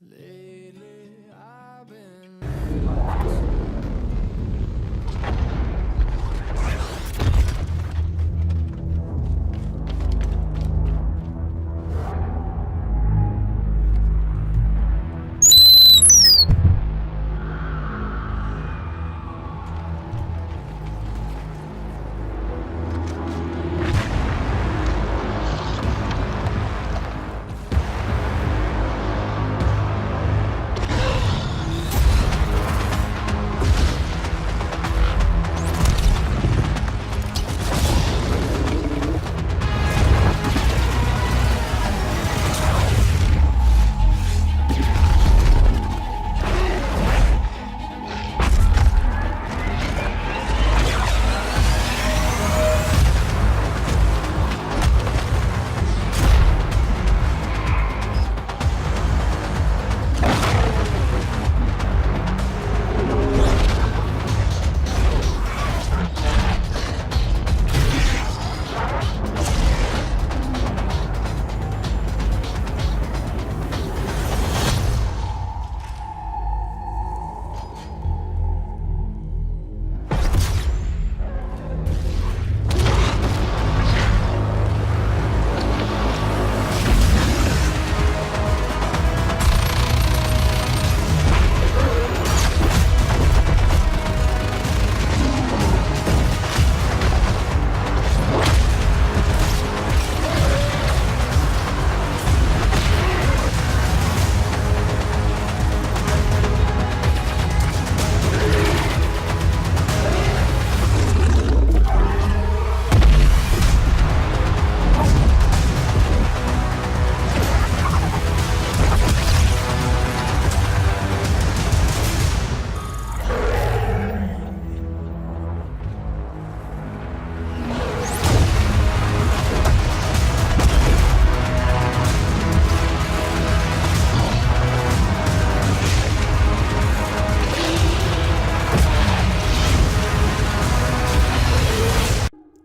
Lately, I've been.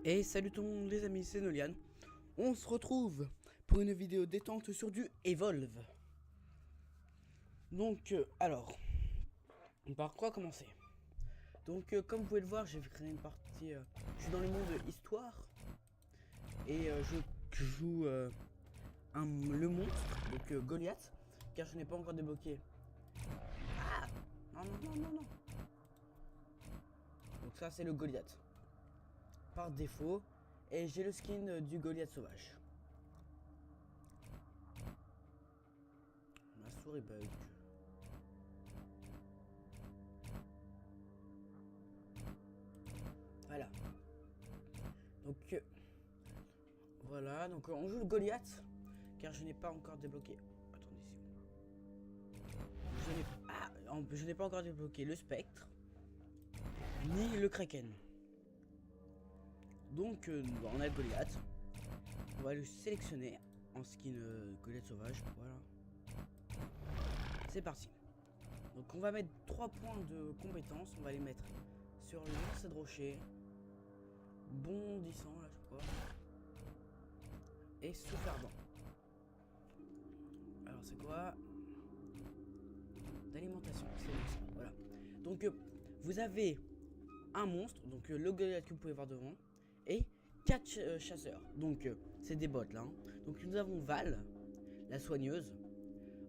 Et salut tout le monde les amis, c'est Nolian. On se retrouve pour une vidéo détente sur du Evolve. Donc alors, par quoi commencer? Donc comme vous pouvez le voir, j'ai créé une partie, je suis dans le monde histoire. Et je joue le monstre, donc Goliath, car je n'ai pas encore débloqué. Ah non non non non non. Donc ça c'est le Goliath par défaut. Et j'ai le skin du Goliath sauvage. Ma souris bug. Voilà. Donc voilà, donc on joue le Goliath car je n'ai pas encore débloqué. Attendez, je n'ai pas encore débloqué le spectre ni le kraken. Donc on a le Goliath. On va le sélectionner en skin Goliath sauvage. Voilà. C'est parti. Donc on va mettre 3 points de compétence. On va les mettre sur le lancer de rocher, bondissant là je crois, et souffle ardent. Alors c'est quoi? D'alimentation, c'est bon ça. Voilà. Donc vous avez un monstre, donc le Goliath que vous pouvez voir devant, et 4 chasseurs. Donc c'est des bots là. Hein. Donc nous avons Val, la soigneuse,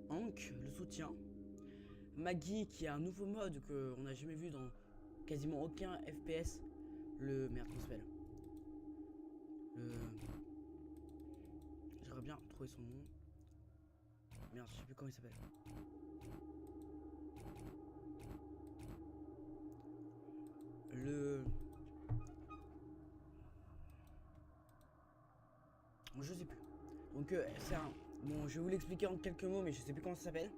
Hank, le soutien, Maggie qui a un nouveau mode qu'on n'a jamais vu dans quasiment aucun FPS. Le merde, comment s'appelle? J'aimerais bien trouver son nom. Merde, je sais plus comment il s'appelle. Je sais plus. Donc c'est un... Bon, je vais vous l'expliquer en quelques mots, mais je sais plus comment ça s'appelle.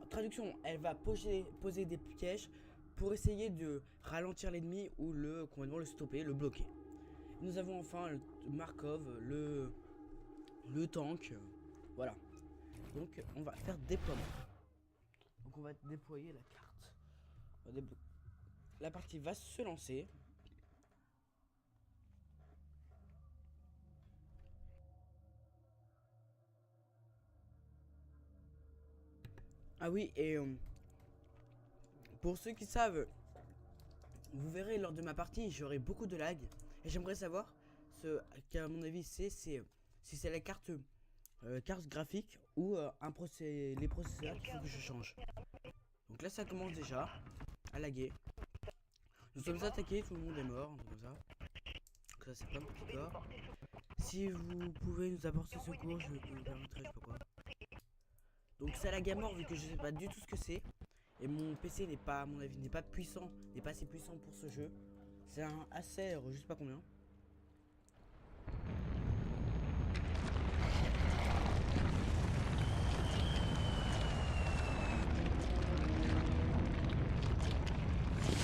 En traduction, elle va poser des pièges pour essayer de ralentir l'ennemi ou complètement le stopper, le bloquer. Nous avons enfin le Markov, le tank. Voilà. Donc on va faire déploiement. Donc on va déployer la carte. La partie va se lancer. Ah oui, et pour ceux qui savent, vous verrez lors de ma partie, j'aurai beaucoup de lag. Et j'aimerais savoir ce qu'à mon avis c'est si c'est la carte graphique ou les processeurs qu'il faut que je change. Donc là ça commence déjà à laguer. Nous sommes attaqués, tout le monde est mort, un truc comme ça. Donc ça c'est plein de petits corps. Si vous pouvez nous apporter secours, je vous permettrai, je sais pas quoi. Donc ça lag à mort vu que je sais pas du tout ce que c'est. Et mon PC n'est pas, à mon avis, n'est pas puissant, n'est pas assez puissant pour ce jeu. C'est un Acer, je sais pas combien.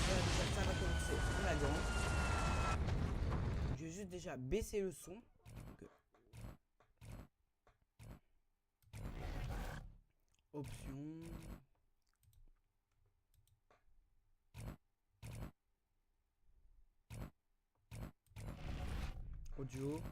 Voilà, déjà, ça va commencer la grande. Je vais juste déjà baisser le son. Donc, options. Audio.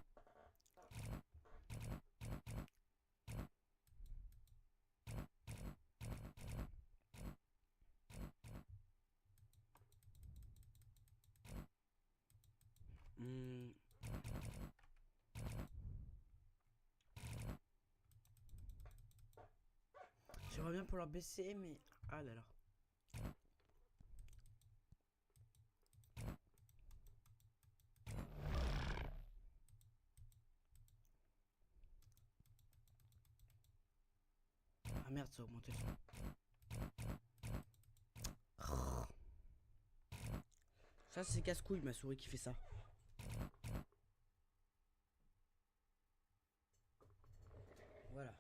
J'aimerais bien pour leur baisser, mais ah là là. Ah merde, ça a augmenté le son. Ça c'est casse-couille ma souris qui fait ça. Voilà.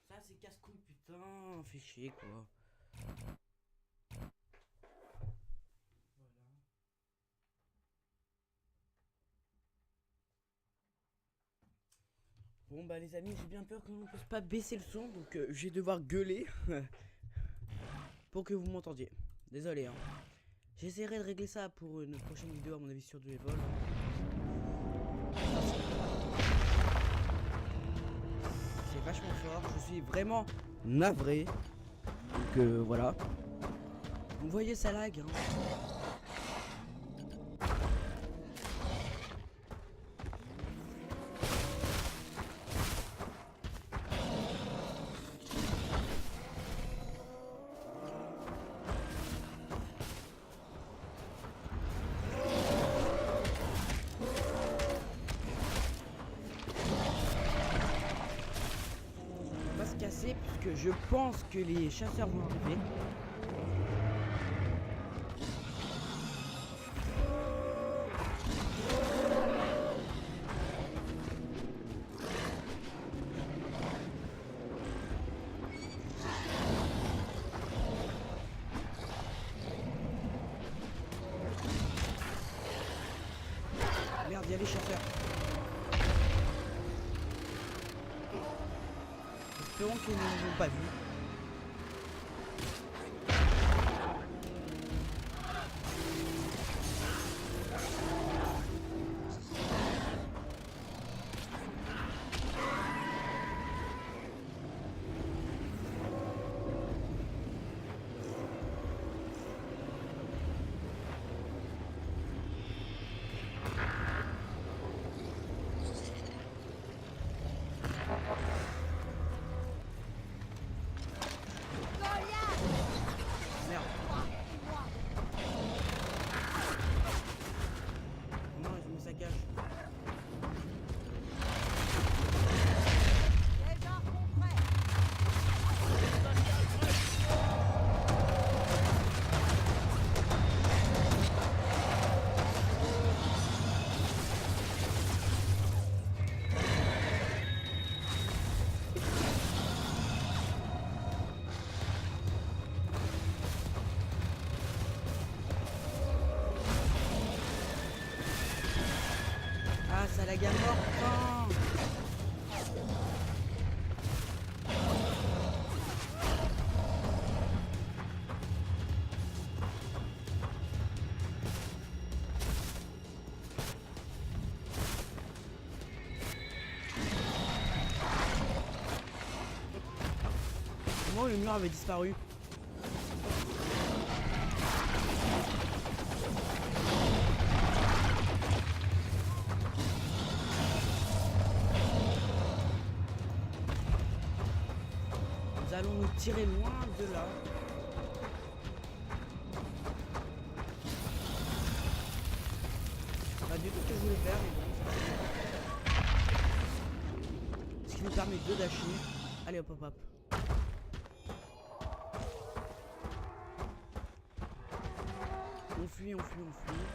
Ça c'est casse-couille putain, fait chier quoi. Bon bah les amis, j'ai bien peur que l'on ne puisse pas baisser le son, donc je vais devoir gueuler pour que vous m'entendiez. Désolé hein. J'essaierai de régler ça pour une prochaine vidéo à mon avis sur du vol. C'est vachement fort, je suis vraiment navré. Donc voilà. Vous voyez ça lag hein. Puisque je pense que les chasseurs vont arriver. Merde, il y a les chasseurs. Espérons qu'ils ne nous ont pas vus. Ça lag à mort, putain. moment où le mur avait disparu. Nous allons nous tirer loin de là. Pas du tout ce que je voulais faire, mais bon. Ce qui nous permet de dasher. Allez hop hop hop. On fuit, on fuit, on fuit.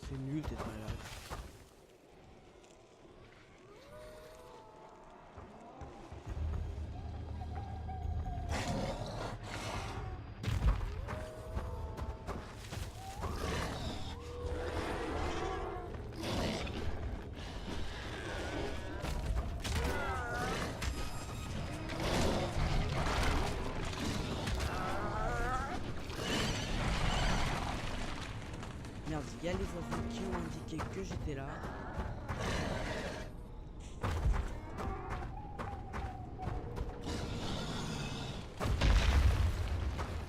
C'est nul d'être malade. Merde, il y a les oiseaux qui ont indiqué que j'étais là.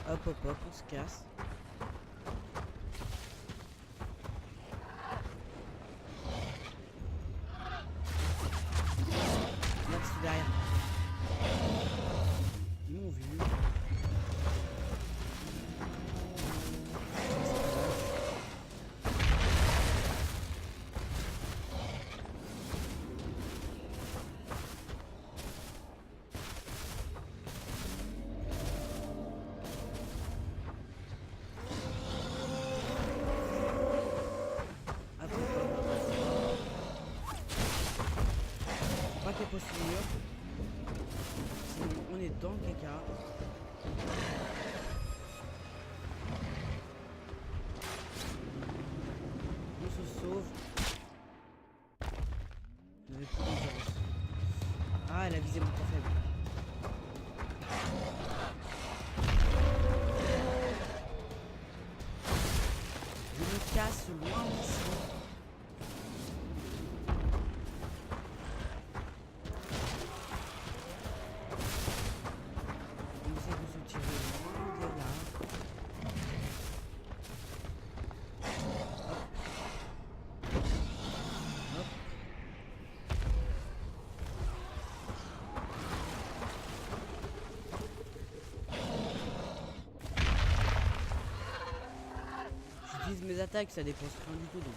Hop hop hop, on se casse. Merde, c'est derrière. Ils m'ont vu. Pas sur le mur. On est dans le caca. On se sauve. On avait plus d'endurance. Ah, elle a visé mon point faible. Je me casse loin d'ici. Mes attaques, ça dépense rien du tout, donc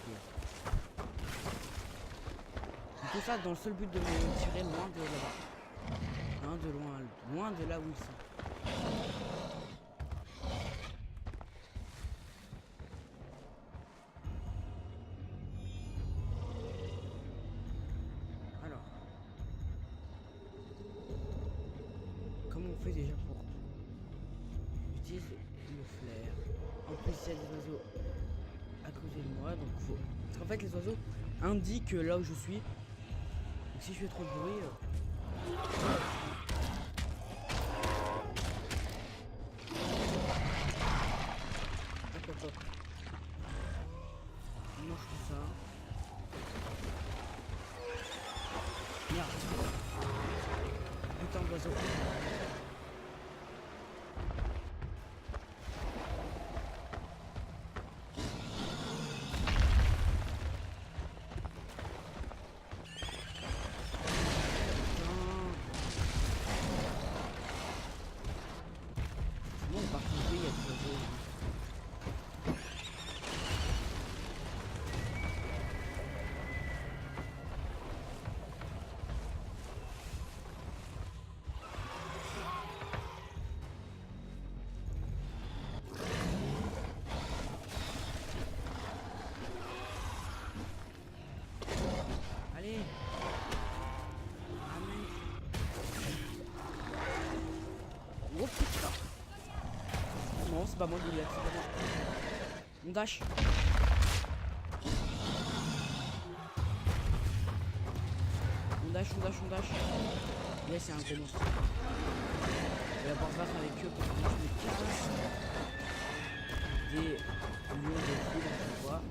tout ça dans le seul but de me tirer loin de là-bas, hein, de loin de là où ils sont. Alors, comment on fait déjà pour utiliser le flair? En plus, il y a des oiseaux à côté de moi, donc faut... Parce qu'en fait les oiseaux indiquent là où je suis. Donc si je fais trop de bruit... Hop hop hop. Moi je fais ça. Merde. Putain d'oiseau. Oh putain. Non, c'est pas moi Goliath, c'est pas moi. On dash. On dash. Là c'est un gros monstre. Je vais d'abord se battre avec eux pour que je me casse. Des lions de fou dans le bois.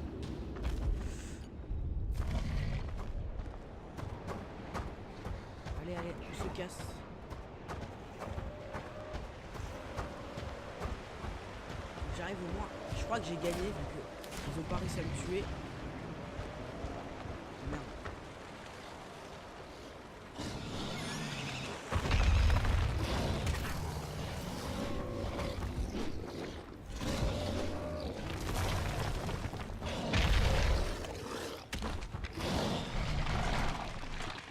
allez, on se casse. J'arrive au moins. Je crois que j'ai gagné vu qu'ils ont pas réussi à me tuer. Merde.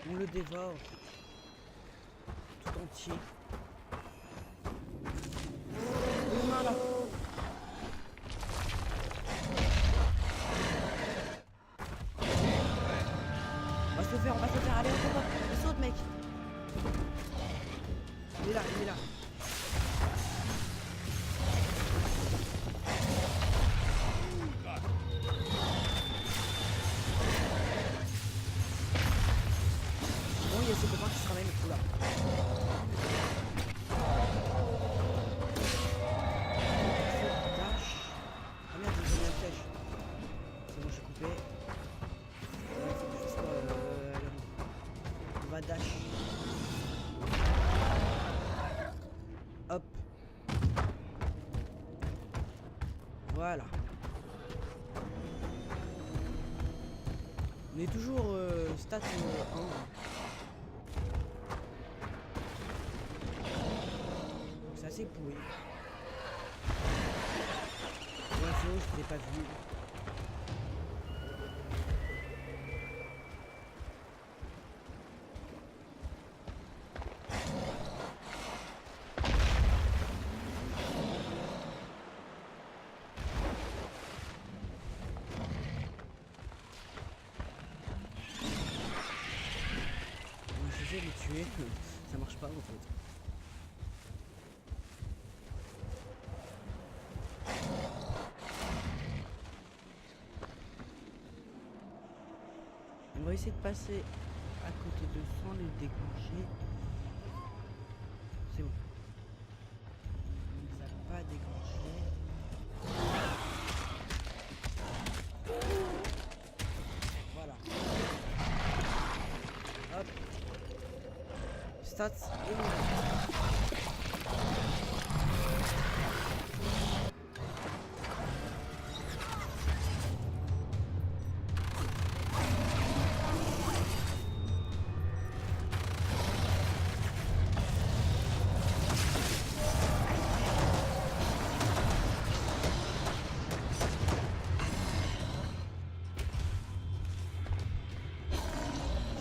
On le dévore tout entier. Une main là. On va se le faire, allez, on saute mec. Il est là, il est là. Bon, il y a ses copains qui se ramènent, oula. Dash. Ah merde, j'ai mis un piège. C'est bon, j'ai coupé. Faut que je fasse quoi, on va dash. Hop. Voilà. On est toujours stat 1. C'est assez pourri. Ouais, c'est où je t'ai pas vu. De les tuer, ça marche pas en fait. On va essayer de passer à côté de sans les déclencher. C'est bon. Ça n'a pas déclenché. Voilà. Hop. Stats et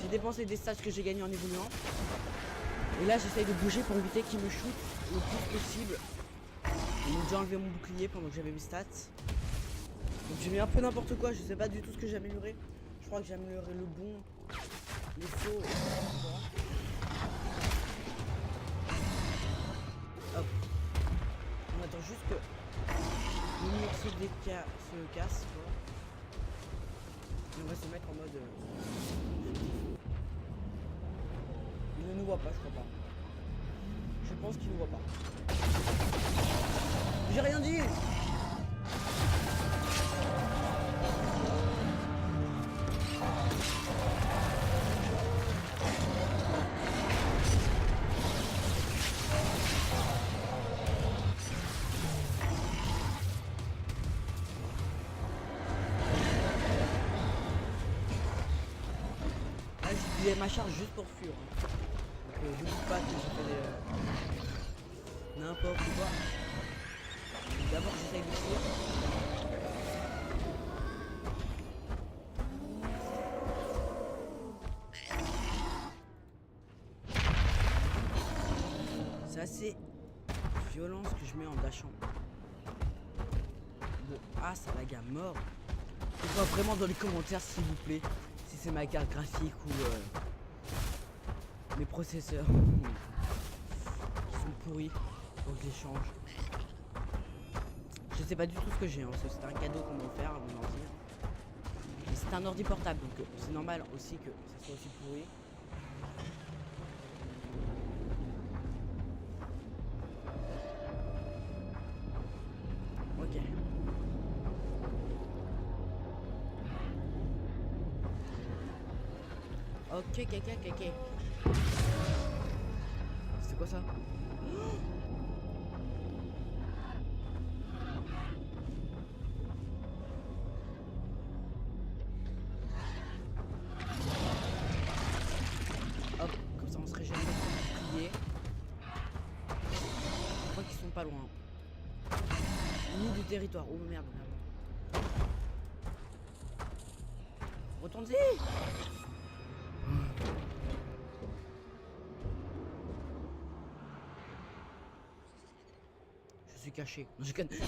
j'ai dépensé des stats que j'ai gagné en évoluant. Et là j'essaye de bouger pour éviter qu'il me shoot le plus possible. Ils m'ont déjà enlevé mon bouclier pendant que j'avais mes stats. Donc j'ai mis un peu n'importe quoi, je sais pas du tout ce que j'ai amélioré. Je crois que j'ai amélioré le bon, le faux et hop. On attend juste que le mur se casse. Quoi. Et on va se mettre en mode... Il ne nous voit pas, je crois pas. Je pense qu'il ne voit pas. J'ai rien dit. Là, j'utilisais ma charge juste pour fuir. Je dis pas que j'ai fait des... n'importe quoi. D'abord j'essaye de fuir. C'est assez violent ce que je mets en dashant. Bon, ah ça lag à mort. Dites-moi vraiment dans les commentaires s'il vous plaît si c'est ma carte graphique ou mes processeurs qui sont pourris, faut que je les change. Je sais pas du tout ce que j'ai, hein. C'est un cadeau qu'on m'a offert à mon ordi. Et c'est un ordi portable, donc c'est normal aussi que ça soit aussi pourri. Ok. Ok. C'est quoi ça? Hop, comme ça on se régénère notre bouclier. Je crois qu'ils sont pas loin. Ni du territoire. Oh merde, merde. Retourne-y! Je suis caché. Je connais.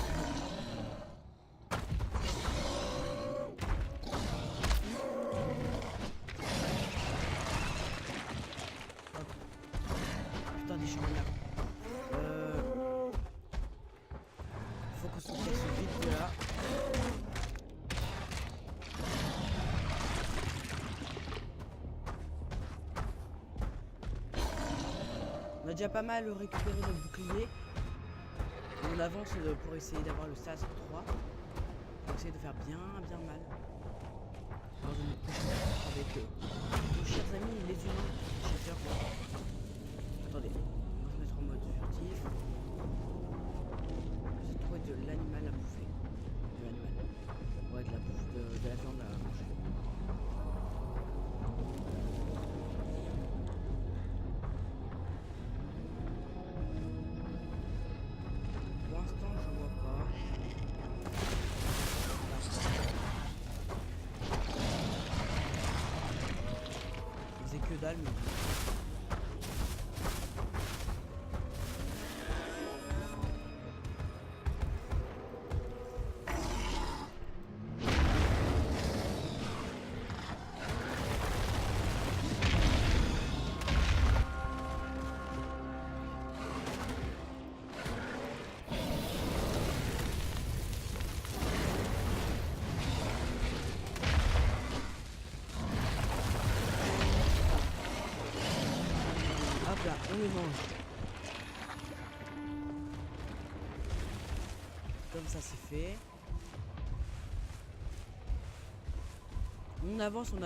Putain, des charognards. Faut qu'on se casse vite de là. On a déjà pas mal récupéré notre bouclier. On avance pour essayer d'avoir le SAS 3. On essaie de faire bien mal. Dans une prochaine fois avec nos chers amis les humains. Chasseurs. Attendez, on va se mettre en mode furtif. J'ai trouvé de l'animal à bouffer. De l'animal. Ouais, de la bouffe, de la viande à manger. Pour l'instant, je vois pas. Il faisait que dalle, mais. Hop là, on les mange. Comme ça c'est fait. On avance hein.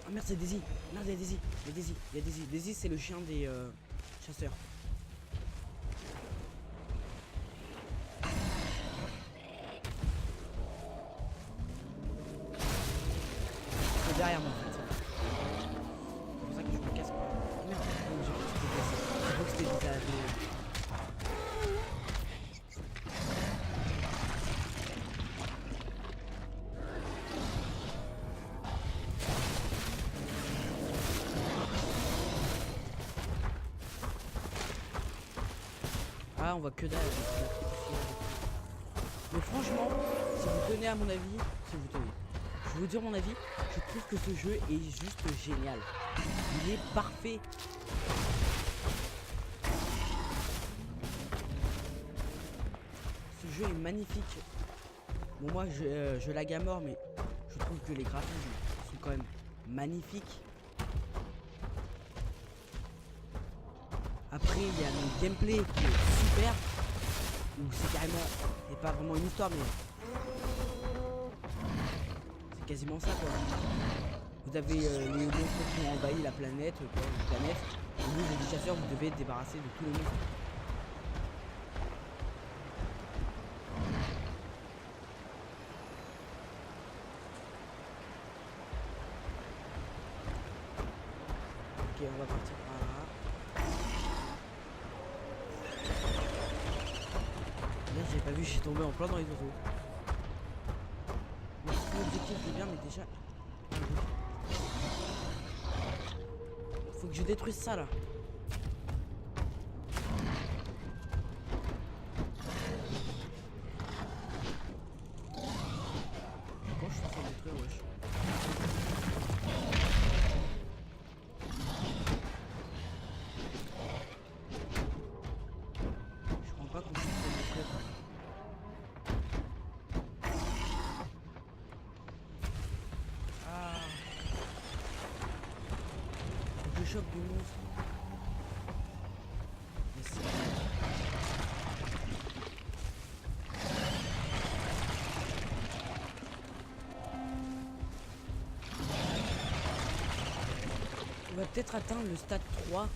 Ah merde c'est Daisy. Merde il y a Daisy. Il y a Daisy. Il y a Daisy. Daisy c'est le chien des chasseurs. C'est derrière moi en fait. C'est pour ça que je me casse pas. Merde, j'ai cru que c'était cassé. J'ai cru que c'était décalé. Ah on voit que dalle. Mais franchement, si vous tenez à mon avis, si vous tenez, je vais vous dire mon avis, je trouve que ce jeu est juste génial. Il est parfait. Ce jeu est magnifique. Bon moi je lag à mort mais je trouve que les graphismes sont quand même magnifiques. Après il y a le gameplay qui est super. Où c'est carrément, c'est pas vraiment une histoire mais c'est quasiment ça quoi. Vous avez les monstres qui ont envahi la planète, et vous les chasseurs vous devez être débarrasser de tous les monstres. Ok on va partir par là. Merde j'avais pas vu, j'ai tombé en plein dans les oiseaux. L'objectif est bien mais déjà. Faut que je détruise ça là. Quand je suis censé détruire wesh. Je comprends pas qu'on puisse le détruire. Ah. Faut que je chope du monstre. Mais c'est... On va peut-être atteindre le stade 3.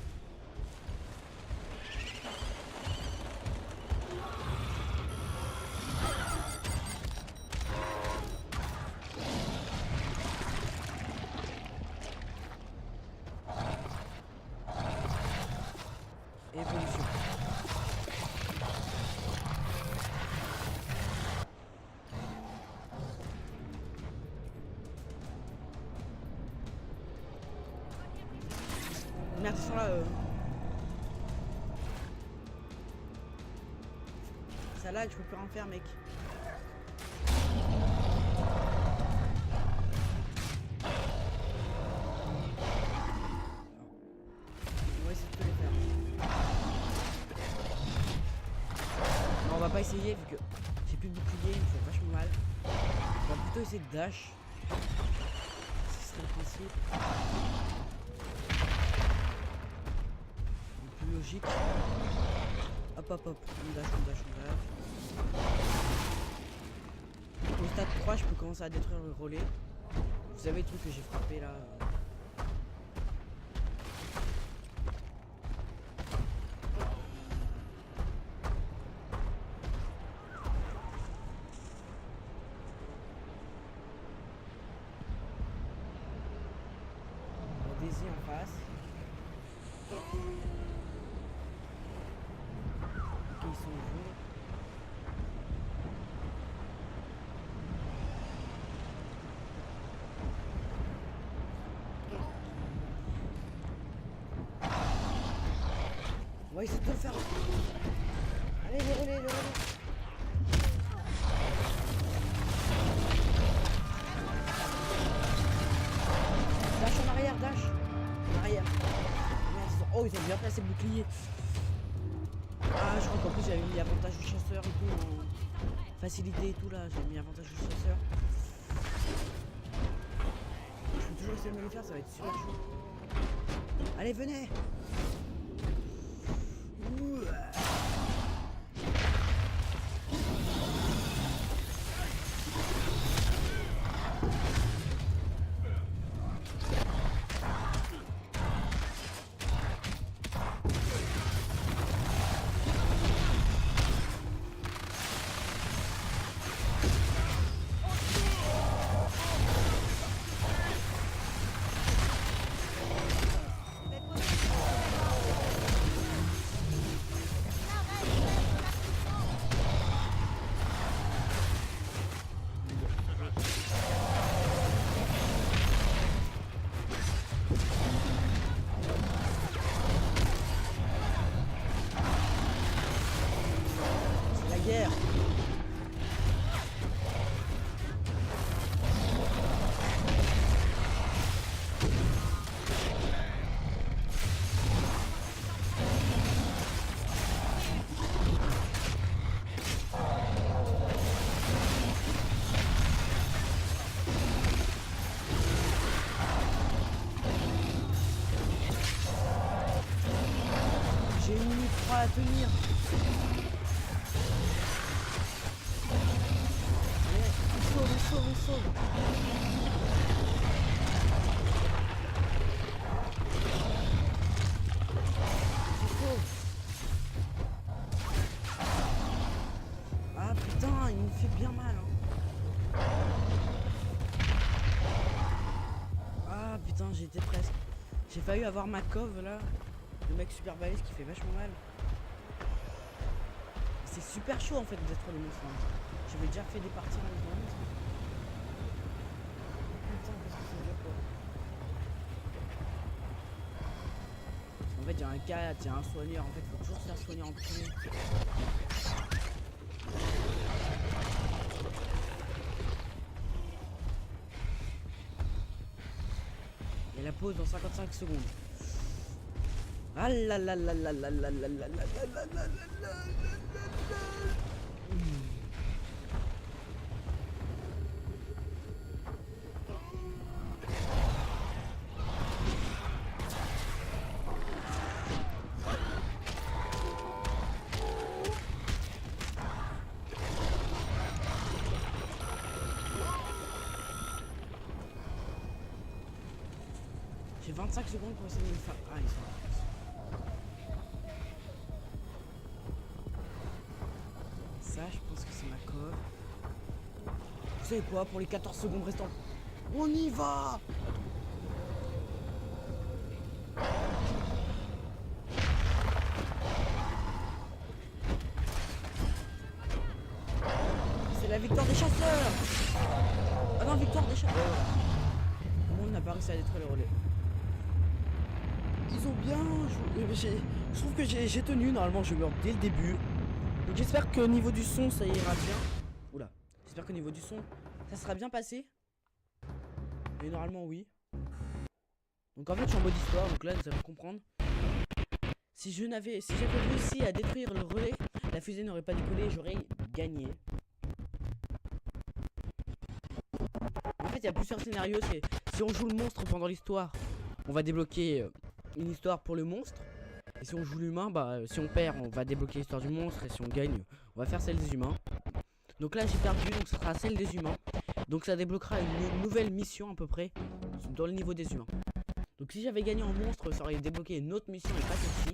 Évolution. Merde, ils sont là. Ça lag, je peux plus rien faire, mec. On va essayer de les faire. Non, on va pas essayer vu que j'ai plus de bouclier, il me fait vachement mal. On va plutôt essayer de dash. Ce serait le principe. Logique. Hop hop hop, on dash. Au stade 3, je peux commencer à détruire le relais. Vous savez le truc que j'ai frappé là. On a Daisy en face. Ils sont jaunes. On va essayer de le faire. Allez, le relais. Dash en arrière, dash. En arrière. Oh, ils ont bien placé le bouclier. Ah, je crois qu'en plus j'avais mis avantage au chasseur et tout, en facilité et tout là, j'ai mis avantage au chasseur. Je peux toujours essayer de me le faire, ça va être super chaud. Allez, venez. Ouh. guerre. J'ai 1 minute 3 à tenir. Allez, on sauve. Ah putain, il me fait bien mal. Hein. Ah putain, j'étais presque. J'ai failli avoir ma cove là. Le mec super balèze qui fait vachement mal. C'est super chaud en fait d'être les monstres. J'avais déjà fait des parties avec les monstres. Putain, qu'est-ce que c'est dur quoi. En fait, il y a un 4, il y a un soigneur. En fait, il faut toujours se faire soigner en premier. Et la pause dans 55 secondes. Ah là là là là là là là là là là là là là. J'ai 25 secondes pour essayer de le faire. Ah, ils sont là. Ça, je pense que c'est ma cove. Vous savez quoi, pour les 14 secondes restantes, on y va! C'est la victoire des chasseurs! Ah non, victoire des chasseurs! Comment on n'a pas réussi à détruire le relais? Ils ont bien joué. Je trouve que j'ai tenu, normalement je meurs dès le début. Donc j'espère que au niveau du son ça ira bien. Oula, j'espère qu'au niveau du son ça sera bien passé. Et normalement oui. Donc en fait je suis en mode histoire, donc là vous allez comprendre. Si j'avais réussi à détruire le relais, la fusée n'aurait pas décollé et j'aurais gagné. En fait il y a plusieurs scénarios, c'est si on joue le monstre pendant l'histoire, on va débloquer une histoire pour le monstre. Et si on joue l'humain, bah si on perd, on va débloquer l'histoire du monstre. Et si on gagne, on va faire celle des humains. Donc là j'ai perdu, donc ce sera celle des humains. Donc ça débloquera une nouvelle mission à peu près dans le niveau des humains. Donc si j'avais gagné en monstre, ça aurait débloqué une autre mission et pas celle-ci.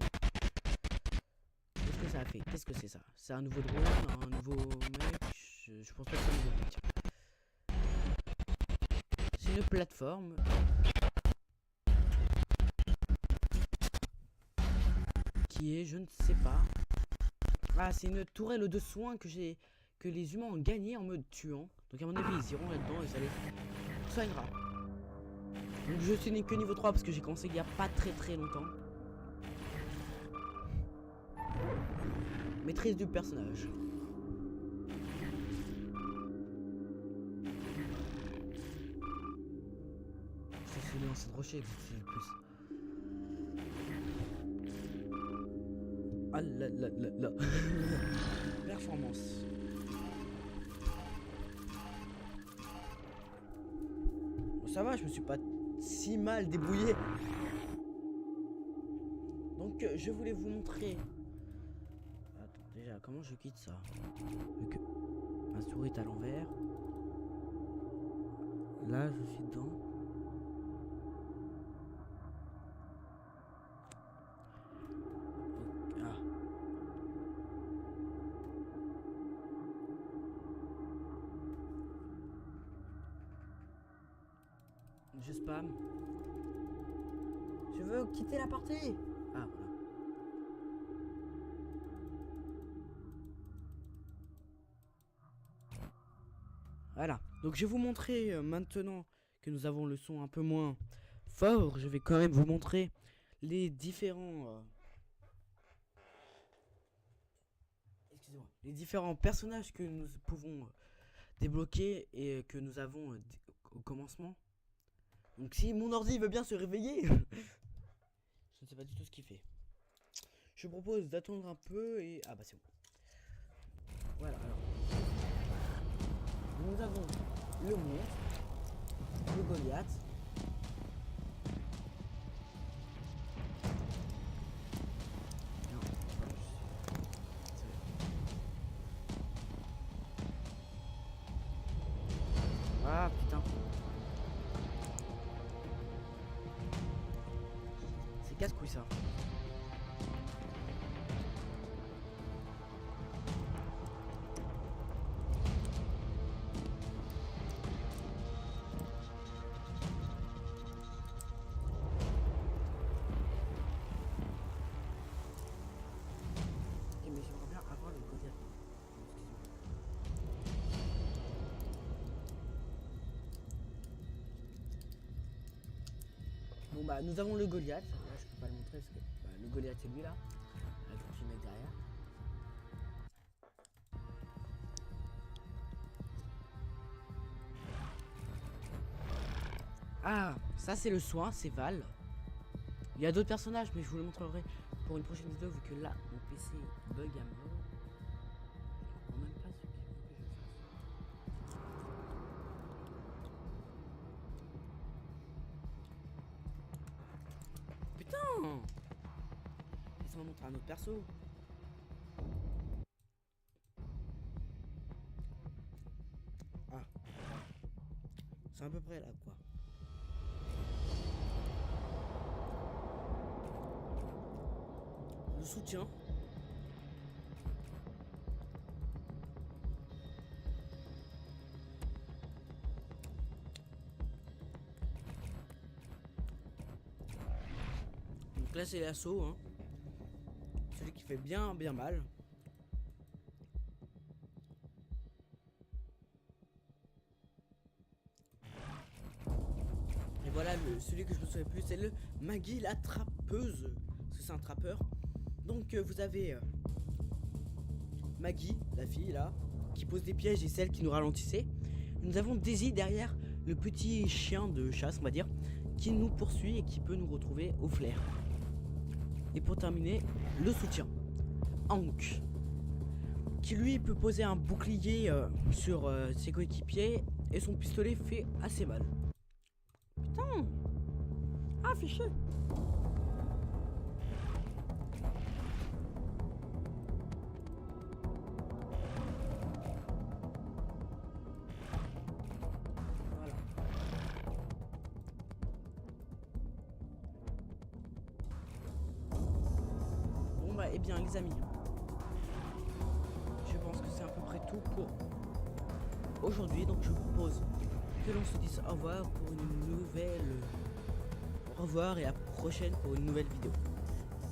Qu'est-ce que ça a fait? Qu'est-ce que c'est ça? C'est un nouveau drone, un nouveau mec? Je pense pas que c'est un nouveau mec. C'est une plateforme. Qui est, je ne sais pas. Ah, c'est une tourelle de soins que les humains ont gagné en me tuant. Donc à mon avis ils iront là-dedans et ça les soignera. Donc je suis que niveau 3 parce que j'ai commencé il y a pas très longtemps. Maîtrise du personnage. C'est le lancer de rocher que c'est le plus. Ah là là là là. Performance. Bon, ça va, je me suis pas si mal débrouillé. Donc je voulais vous montrer. Attends, déjà, comment je quitte ça? Vu que ma souris est à l'envers. Là, je suis dedans. Je spam. Je veux quitter la partie. Ah voilà. Voilà. Donc je vais vous montrer maintenant que nous avons le son un peu moins fort. Je vais quand même vous montrer les différents excusez-moi, les différents personnages que nous pouvons débloquer et que nous avons au commencement. Donc si mon ordi veut bien se réveiller, je ne sais pas du tout ce qu'il fait. Je propose d'attendre un peu et... Ah bah c'est bon. Voilà alors. Nous avons le monstre, le Goliath. Non, ah putain. C'est casse-couille ça. Ok, mais j'aimerais bien avoir le Goliath. Bon bah nous avons le Goliath. Là je peux pas le montrer parce que bah, le Goliath c'est lui là. Avec le petit mec derrière. Ah, ça c'est le soin, c'est Val. Il y a d'autres personnages, mais je vous le montrerai pour une prochaine vidéo vu que là, mon PC bug à mort. Je comprends même pas ce qu'il faut que je fasse. Putain! Laisse-moi montrer un autre perso. Ah. 'C'est à peu près là, quoi. soutien. Donc là c'est l'assaut, hein. Celui qui fait bien mal. Et voilà, celui que je me souviens plus, c'est le Maggie la trappeuse. Parce que c'est un trappeur. Donc vous avez Maggie, la fille là, qui pose des pièges et celle qui nous ralentissait. Nous avons Daisy derrière, le petit chien de chasse, on va dire, qui nous poursuit et qui peut nous retrouver au flair. Et pour terminer, le soutien, Hank, qui lui peut poser un bouclier sur ses coéquipiers et son pistolet fait assez mal. Putain! Ah, fait chier! Voilà. Bon bah, eh bien les amis, je pense que c'est à peu près tout pour aujourd'hui, donc je vous propose que l'on se dise au revoir pour une nouvelle... Au revoir et à la prochaine pour une nouvelle vidéo.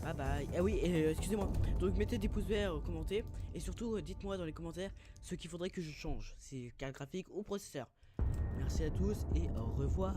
Bye bye. Ah oui, excusez-moi. Donc mettez des pouces verts, commentez. Et surtout, dites-moi dans les commentaires ce qu'il faudrait que je change. Si c'est carte graphique ou processeur. Merci à tous et au revoir.